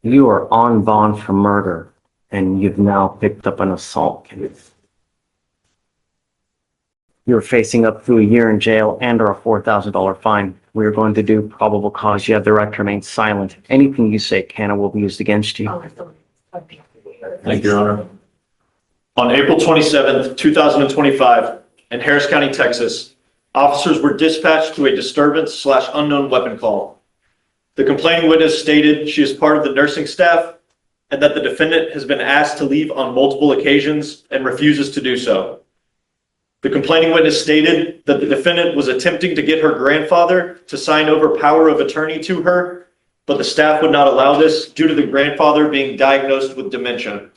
You are on bond for murder, and you've now picked up an assault case. You're facing up to a year in jail and or a $4,000 fine. We're going to do probable cause. You have the right to remain silent. Anything you say can or will be used against you. Thank you, Your Honor. On April 27th, 2025, in Harris County, Texas, officers were dispatched to a disturbance/unknown weapon call. The complaining witness stated she is part of the nursing staff and that the defendant has been asked to leave on multiple occasions and refuses to do so. The complaining witness stated that the defendant was attempting to get her grandfather to sign over power of attorney to her, but the staff would not allow this due to the grandfather being diagnosed with dementia.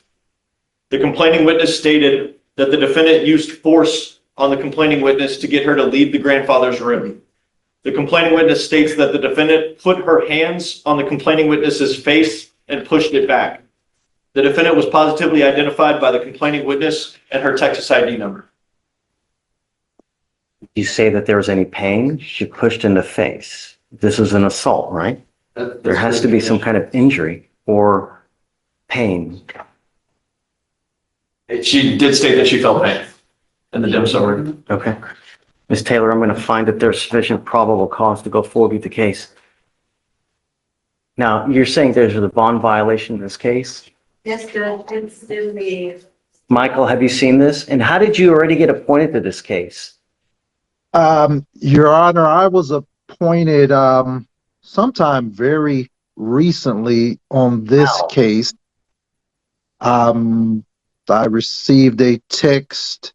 The complaining witness stated that the defendant used force on the complaining witness to get her to leave the grandfather's room. The complaining witness states that the defendant put her hands on the complaining witness's face and pushed it back. The defendant was positively identified by the complaining witness and her Texas ID number. You say that there was any pain? She pushed in the face. This is an assault, right? There has to be some kind of injury or pain. She did state that she felt pain in the dim summary. Okay. Ms. Taylor, I'm going to find that there's sufficient probable cause to go forward with the case. Now, you're saying there's a bond violation in this case? Yes, Judge, it's in the. Michael, have you seen this? And how did you already get appointed to this case? Your Honor, I was appointed sometime very recently on this case. I received a text.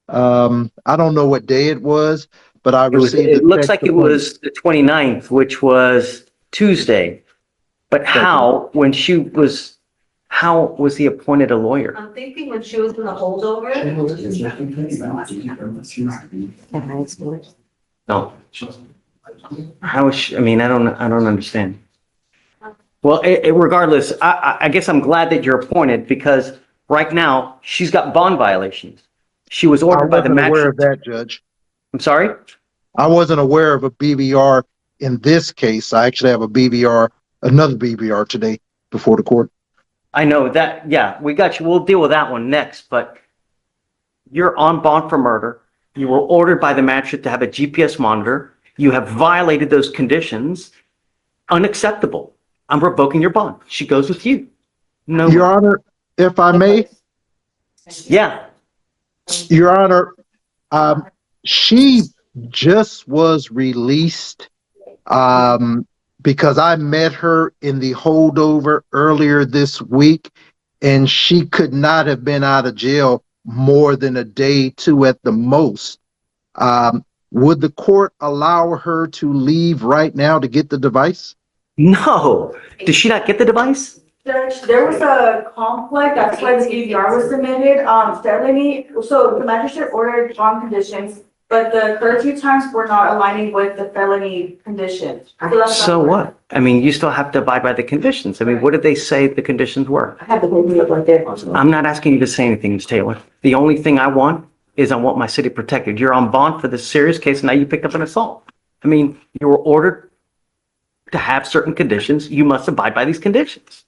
I don't know what day it was, but I received It looks like it was the 29th, which was Tuesday. But how was he appointed a lawyer? I'm thinking when she was in the holdover. No. How is she, I mean, I don't understand. Well, regardless, I guess I'm glad that you're appointed because right now she's got bond violations. She was ordered by the magistrate. I wasn't aware of that, Judge. I'm sorry? I wasn't aware of a BVR in this case. I actually have another BVR today before the court. I know that, yeah, we got you. We'll deal with that one next, but you're on bond for murder. You were ordered by the magistrate to have a GPS monitor. You have violated those conditions. Unacceptable. I'm revoking your bond. She goes with you. No. Your Honor, if I may. Yeah. Your Honor, she just was released because I met her in the holdover earlier this week, and she could not have been out of jail more than a day, two at the most. Would the court allow her to leave right now to get the device? No. Did she not get the device? Judge, there was a conflict, that's why the DVR was submitted, felony, so the magistrate ordered bond conditions, but the curfew times were not aligning with the felony conditions. So what? I mean, you still have to abide by the conditions. I mean, what did they say the conditions were? I have the paper up right there. I'm not asking you to say anything, Ms. Taylor. The only thing I want is I want my city protected. You're on bond for this serious case, and now you picked up an assault. I mean, you were ordered to have certain conditions. You must abide by these conditions.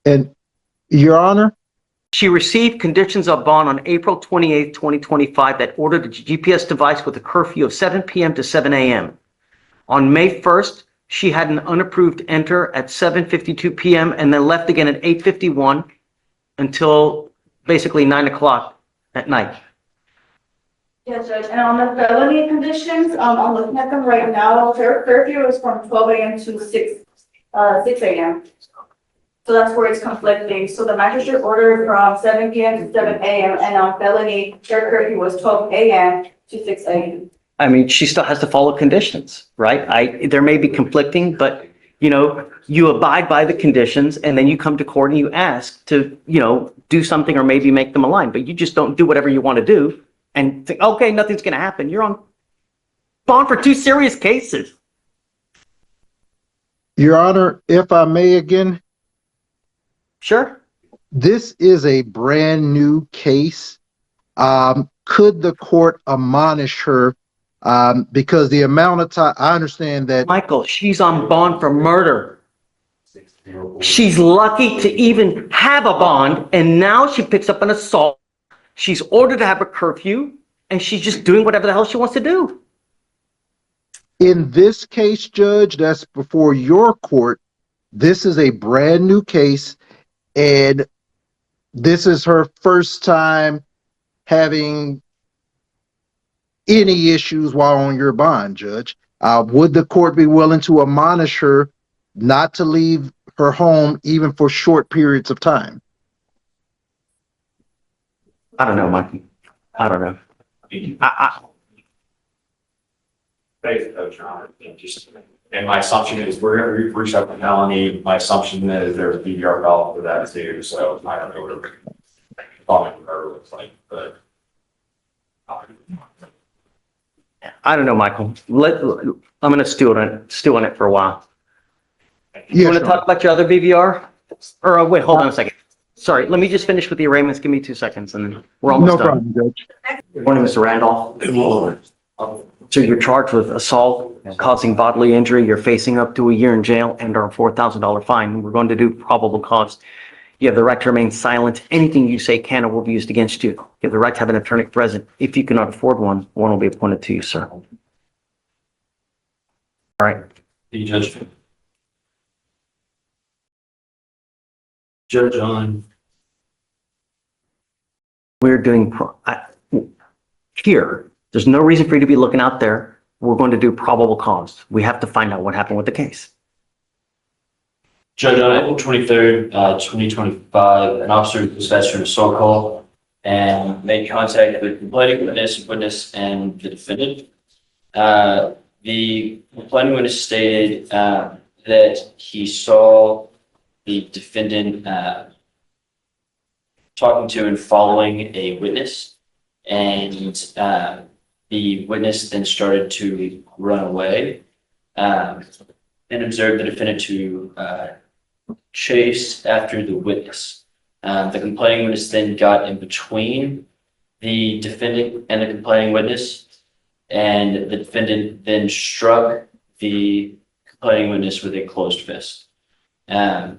And Your Honor, She received conditions of bond on April 28, 2025 that ordered a GPS device with a curfew of 7 p.m. to 7 a.m. On May 1st, she had an unapproved enter at 7:52 p.m. and then left again at 8:51 until basically 9 o'clock at night. Yes, Judge, and on the felony conditions, I'm looking at them right now, their curfew is from 12 a.m. to 6 a.m. So that's where it's conflicting. So the magistrate ordered from 7 p.m. to 7 a.m. and on felony, their curfew was 12 a.m. to 6 a.m. I mean, she still has to follow conditions, right? There may be conflicting, but you abide by the conditions and then you come to court and you ask to, do something or maybe make them align, but you just don't do whatever you want to do and think, okay, nothing's going to happen. You're on bond for 2 serious cases. Your Honor, if I may again. Sure. This is a brand new case. Could the court admonish her because the amount of time, I understand that. Michael, she's on bond for murder. She's lucky to even have a bond, and now she picks up an assault. She's ordered to have a curfew, and she's just doing whatever the hell she wants to do. In this case, Judge, that's before your court. This is a brand new case, and this is her first time having any issues while on your bond, Judge. Would the court be willing to admonish her not to leave her home even for short periods of time? I don't know, Mikey. I don't know. And my assumption is we're gonna reach out to Melanie. My assumption is there's a BDR call for that too, so I don't know what her comment with her looks like, but. I don't know, Michael. I'm going to stew on it for a while. You Yes, want to Your talk about your other BVR? Or wait, hold on a second. Sorry, let me just finish with the arraignments. Give me 2 seconds and then we're Honor. almost No done. problem, Judge. Good morning, Mr. Randolph. Good morning. So you're charged with assault, causing bodily injury. You're facing up to a year in jail and or a $4,000 fine. We're going to do probable cause. You have the right to remain silent. Anything you say can or will be used against you. You have the right to have an attorney present. If you cannot afford one, one will be appointed to you, sir. All right. The judge. Judge on. We're doing here. There's no reason for you to be looking out there. We're going to do probable cause. We have to find out what happened with the case. Judge, on April 23rd, 2025, an officer dispatched an assault call and made contact with the complaining witness, and the defendant. The complaining witness stated that he saw the defendant talking to and following a witness, and the witness then started to run away and observed the defendant to chase after the witness. The complaining witness then got in between the defendant and the complaining witness, and the defendant then struck the complaining witness with a closed fist. The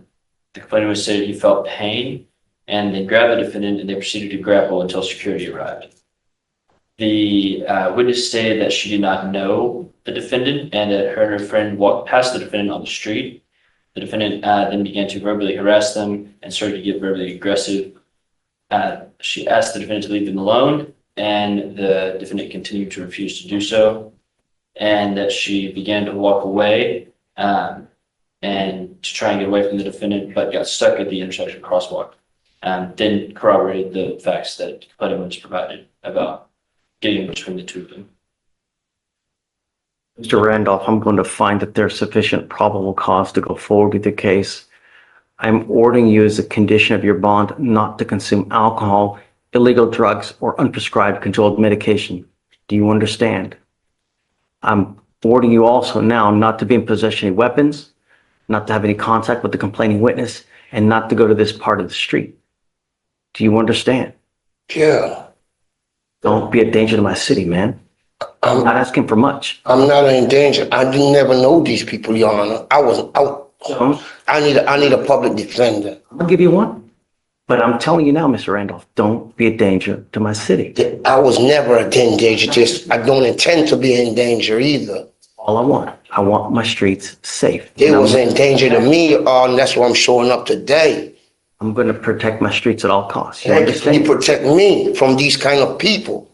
complaining witness said he felt pain, and they grabbed the defendant and they proceeded to grapple until security arrived. The witness stated that she did not know the defendant and that her and her friend walked past the defendant on the street. The defendant then began to verbally harass them and started to get verbally aggressive. She asked the defendant to leave them alone, and the defendant continued to refuse to do so, and that she began to walk away and to try and get away from the defendant, but got stuck at the intersection crosswalk. Then corroborated the facts that the complaining witness provided about getting between the two of them. Mr. Randolph, I'm going to find that there's sufficient probable cause to go forward with the case. I'm ordering you as a condition of your bond not to consume alcohol, illegal drugs, or unprescribed controlled medication. Do you understand? I'm ordering you also now not to be in possession of any weapons, not to have any contact with the complaining witness, and not to go to this part of the street. Do you understand? Yeah. Don't be a danger to my city, man. I'm not asking for much. I'm not in danger. I do never know these people, Your Honor. I was out. So, I need a public defender. I'll give you one. But I'm telling you now, Mr. Randolph, don't be a danger to my city. I was never in danger. Just I don't intend to be in danger either. All I want my streets safe. It was in danger to me, and that's why I'm showing up today. I'm going to protect my streets at all costs. You You understand? protect me from these kind of people.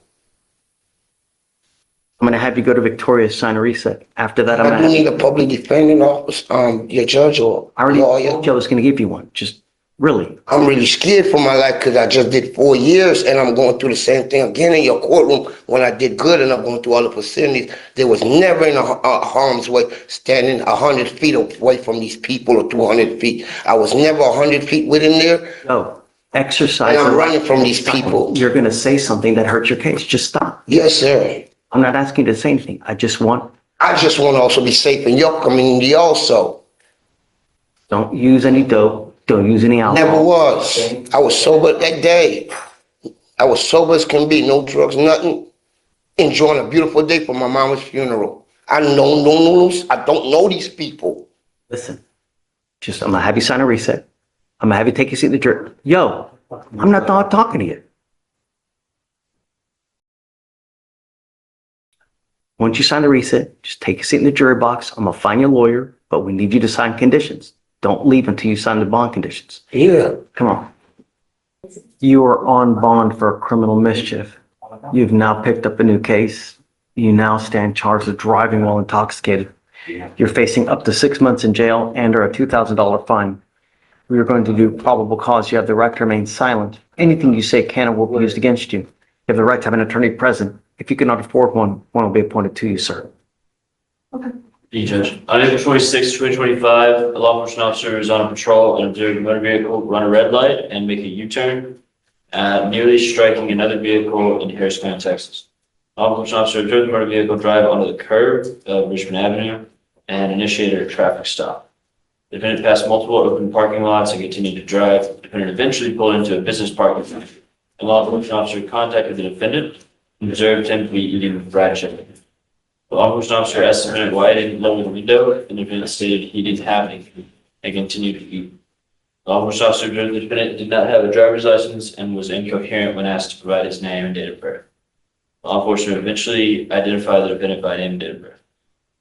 I'm going to have you go to Victoria, sign a reset. After that, I'm I going do to have need a public defending office, your judge or I already lawyer. told you I was going to give you one. Just really. I'm really scared for my life because I just did 4 years and I'm going through the same thing again in your courtroom when I did good and I'm going through all the facilities. There was never in a harm's way standing 100 feet away from these people or 200 feet. I was never 100 feet within there. Go. Exercise. And I'm the right running from to these stop. people. You're going to say something that hurts your case. Just stop. Yes, sir. I'm not asking you to say anything. I just want, I just want to also be safe in your community also. don't use any dope. Don't use any alcohol. Never was. I was sober that day. I was sober as can be. No drugs, nothing. enjoying a beautiful day for my mama's funeral. I don't know these people. Listen, I'm gonna have you sign a reset. I'm gonna have you take your seat in the jury. Yo, I'm not talking to you. Once you sign the reset, just take a seat in the jury box. I'm gonna find your lawyer, but we need you to sign conditions. Don't leave until you sign the bond conditions. Yeah. Come on. You are on bond for criminal mischief. You've now picked up a new case. You now stand charged with driving while intoxicated. You're facing up to 6 months in jail and or a $2,000 fine. We are going to do probable cause. You have the right to remain silent. Anything you say can and will be used against you. You have the right to have an attorney present. If you cannot afford one will be appointed to you, sir. The judge. On April 26, 2025, a law enforcement officer is on patrol and observed a motor vehicle run a red light and make a U-turn, nearly striking another vehicle in Harris County, Texas. Law enforcement officer observed the motor vehicle drive onto the curb of Richmond Avenue and initiated a traffic stop. The defendant passed multiple open parking lots and continued to drive. The defendant eventually pulled into a business parking lot. The law enforcement officer contacted the defendant and observed him to be eating fried chicken. The law enforcement officer asked the defendant why he didn't lower the window, and the defendant stated he didn't have any and continued to eat. The law enforcement officer observed the defendant did not have a driver's license and was incoherent when asked to provide his name and date of birth. Law enforcement eventually identified the defendant by name and date of birth.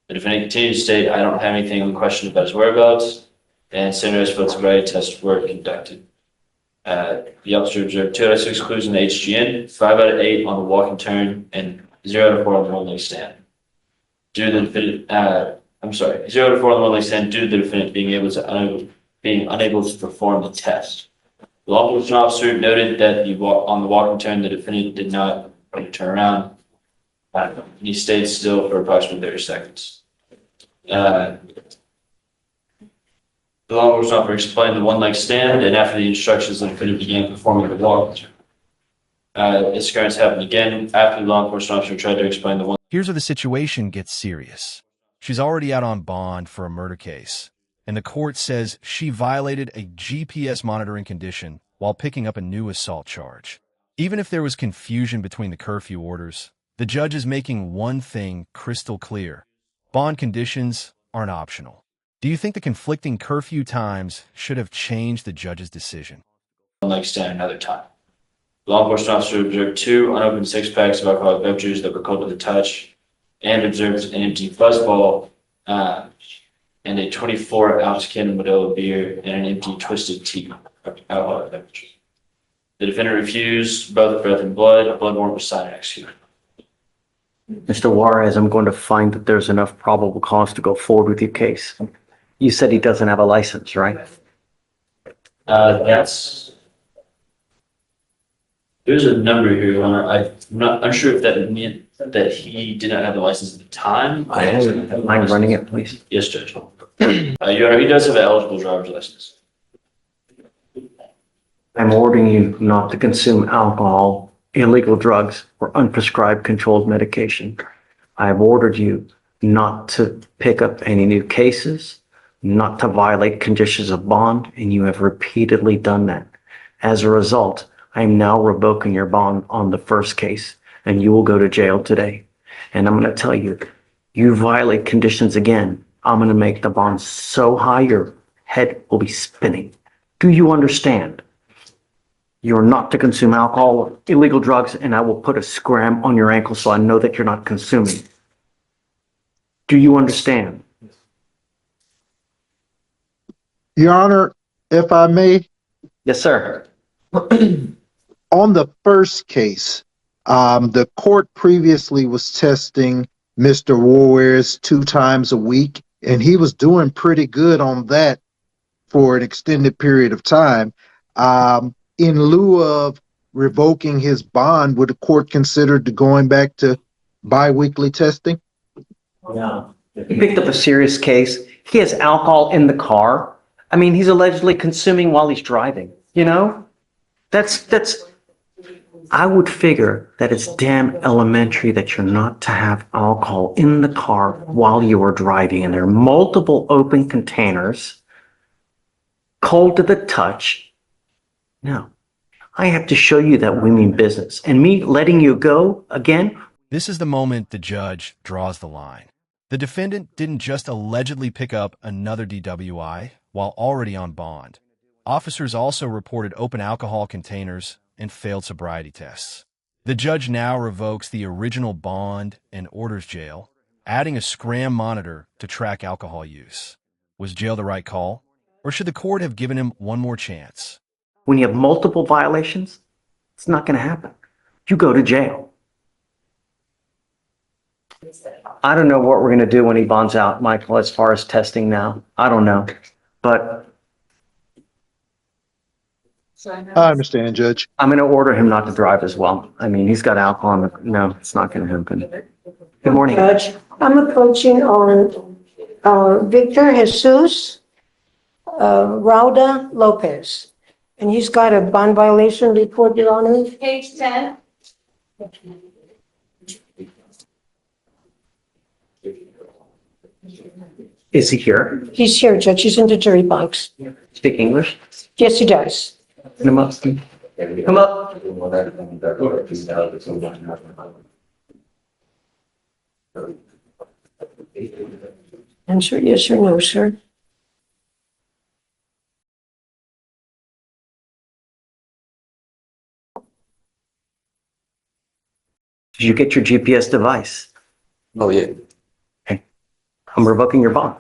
The defendant continued to state, "I don't have anything on question about his whereabouts," and standardized field sobriety tests were conducted. The officer observed 2 out of 6 clues in the HGN, 5 out of 8 on the walk and turn, and 0 out of 4 on the one-leg stand. Due to the defendant, 0 out of 4 on the one-leg stand due to the defendant being unable to perform the test. The law enforcement officer noted that on the walk and turn, the defendant did not turn around. He stayed still for approximately 30 seconds. The law enforcement officer explained the one-leg stand, and after the instructions, the defendant began performing the walk. This occurrence happened again after the law enforcement officer tried to explain the one. Here's where the situation gets serious. She's already out on bond for a murder case, and the court says she violated a GPS monitoring condition while picking up a new assault charge. Even if there was confusion between the curfew orders, the judge is making one thing crystal clear. Bond conditions aren't optional. Do you think the conflicting curfew times should have changed the judge's decision? One-leg stand another time. The law enforcement officer observed 2 unopened 6-packs of alcoholic beverages that were cold to the touch, and observed an empty fuzzball and a 24-ounce can of Modelo beer and an empty Twisted Tea alcoholic beverage. The defendant refused both breath and blood. A blood warrant was signed and executed. Mr. Juarez, I'm going to find that there's enough probable cause to go forward with your case. You said he doesn't have a license, right? There's a number here, Your Honor. I'm not unsure if that meant that he did not have the license at the time. Mind running it, please? Yes, Judge. Your Honor, he does have an eligible driver's license. I'm ordering you not to consume alcohol, illegal drugs, or unprescribed controlled medication. I have ordered you not to pick up any new cases, not to violate conditions of bond, and you have repeatedly done that. As a result, I am now revoking your bond on the first case, and you will go to jail today. And I'm going to tell you, you violate conditions again, I'm going to make the bond so high your head will be spinning. Do you understand? You're not to consume alcohol or illegal drugs, and I will put a scram on your ankle so I know that you're not consuming. Do you understand? Your Honor, if I may, Yes, sir. on the first case, the court previously was testing Mr. Juarez 2 times a week, and he was doing pretty good on that for an extended period of time. In lieu of revoking his bond, would the court consider going back to biweekly testing? Yeah. He picked up a serious case. He has alcohol in the car. I mean, he's allegedly consuming while he's driving, you know? I would figure that it's damn elementary that you're not to have alcohol in the car while you are driving. And there are multiple open containers, cold to the touch. No, I have to show you that we mean business. And me letting you go again This is the moment the judge draws the line. The defendant didn't just allegedly pick up another DWI while already on bond. Officers also reported open alcohol containers and failed sobriety tests. The judge now revokes the original bond and orders jail, adding a scram monitor to track alcohol use. Was jail the right call? Or should the court have given him one more chance? When you have multiple violations, it's not going to happen. You go to jail. I don't know what we're going to do when he bonds out, Michael, as far as testing now. I don't know. But I understand, Judge. I'm going to order him not to drive as well. I mean, he's got alcohol in the, no, it's not going to happen. Good morning. Judge, I'm approaching on Victor Jesus Rauda Lopez, and he's got a bond violation reported on him. Page 10. Is he here? He's here, Judge. He's in the jury box. Speak English? Yes, he does. Come up. Come up. Answer yes or no, sir. Did you get your GPS device? Oh, yeah. Okay. I'm revoking your bond.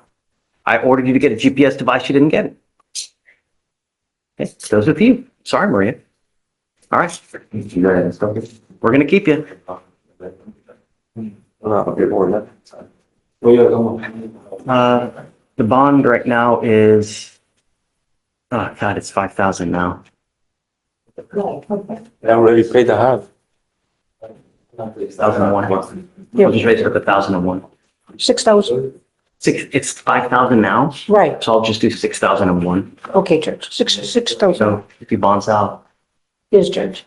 I ordered you to get a GPS device. You didn't get it. Okay. Goes with you. Sorry, Maria. All right. We're going to keep you. The bond right now is, oh God, it's 5,000 now. I already paid the half. 1,001. We'll just raise it to 1,001. 6,000. It's 5,000 now, Right. so I'll just do 6,001. Okay, Judge. 6,000. So if he bonds out, Yes, Judge.